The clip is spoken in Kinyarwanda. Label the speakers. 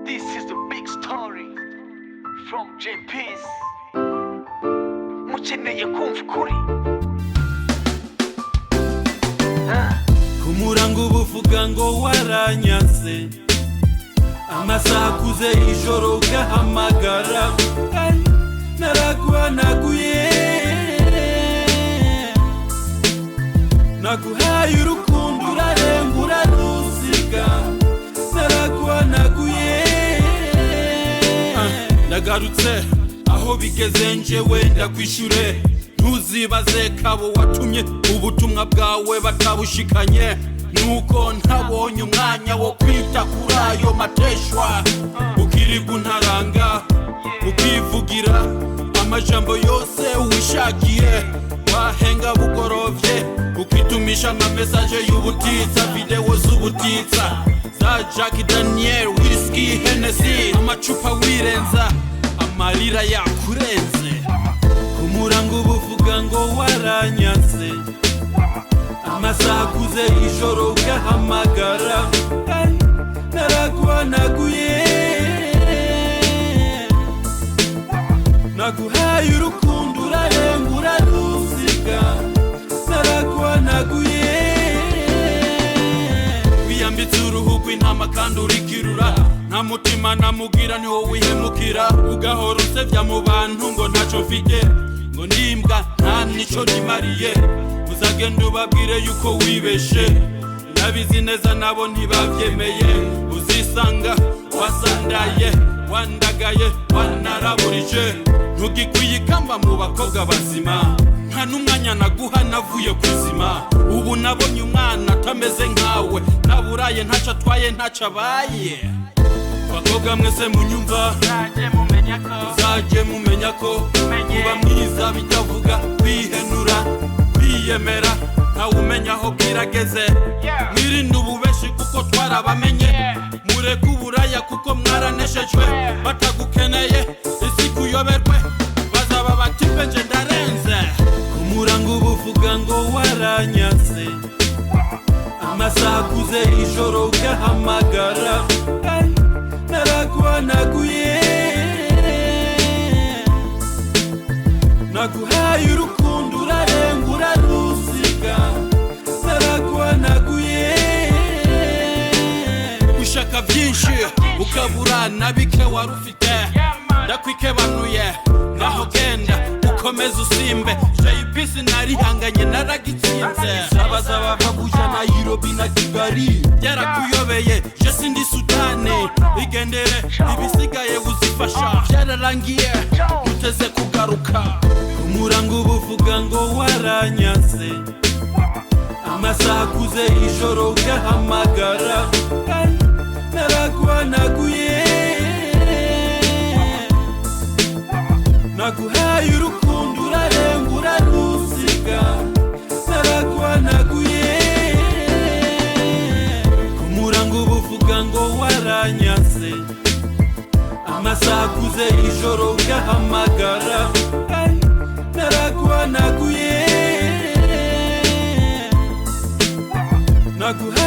Speaker 1: This is the big story from JP's. Mukeneye kumva ukuri.
Speaker 2: Kumurango ubuvuga ngo waranyaze, amasaha akuze ijoro ugahamagara, naraguhanaguye, naguhaye urukundo urarenga urarusiga, naraguhanaguye. Nagarutse aho bigeze njyewe ndakwishyure, ntuzibaze kabo watumye ubutumwa bwawe batabushikanye, nuko ntabonye umwanya wo kwita kuri ayo mateshwa. Ukiriga untaranga ukivugira amajambo yose wishakiye, wahenga bugorovye ukitumisha amamesaje y'ubutitsa, video z'ubutitsa za Jack Daniel, Whiskey, Hennessy, amacupa wirenza, amarira yakurenze. Kumurango ubuvuga ngo waranyaze, amasaha akuze ijoro ugahamagara, naraguhanaguye, naguhaye urukundo urarenga urarusiga, naraguhanaguye. Wiyambitse uruhu rw'intama kandi urikirura, nta mutima namugira ni wowe wihemukira, ugahora usevya mu bantu ngo ntaco mfite, ngo ndimbwa nta nico nimariye. Uzagenda ubabwire yuko wibeshe, ndabizi neza nabo ntibavyemeye. Uzisanga wasandaye, wandagaye, wanaraburije, ntugikwiye ikamba mu bakobwa bazima, nta n'umwanya naguha navuye kuzima. Ubu nabonye umwana atameze nkawe, naburaye ntaco atwaye ntaco abaye. Bakobwa mwese munyumva, muzajye mumenya ko kuba mwiza bitavuga kwihenura, kwiyemera, ntawumenya aho bwirageze. Mwirinde ububeshi kuko twarabamenye, mureke uburaya kuko mwaraneshejwe. Batagukeneye isi kuyoberwe, bazaba bati nje ndarenze. Kumurango ubuvuga ngo waranyaze, amasaha akuze ijoro ugahamagara, naraguhanaguye, naguhaye urukundo urarenga urarusiga, naraguhanaguye. Ushaka byinshi ukabura na bike wari ufite, ndakwikebanuye ngaho genda ukomeze usimbe. JP's narihanganye naragitsinze, sabaza bavabuja Nairobi na Kigali, byarakuyobeye je sindi Sudane. Igendere ibisigaye uzifasha, byararangiye uteze kugaruka. Kumurango ubuvuga ngo waranyaze, amasaha akuze ijoro ugahamagara, naraguhanaguye, naguhaye urukundo urarenga urarusiga, naraguhanaguye. Kumurango ubuvuga ngo waranyaze, amasaha akuze ijoro ugahamagara, naraguhanaguye, naguhaye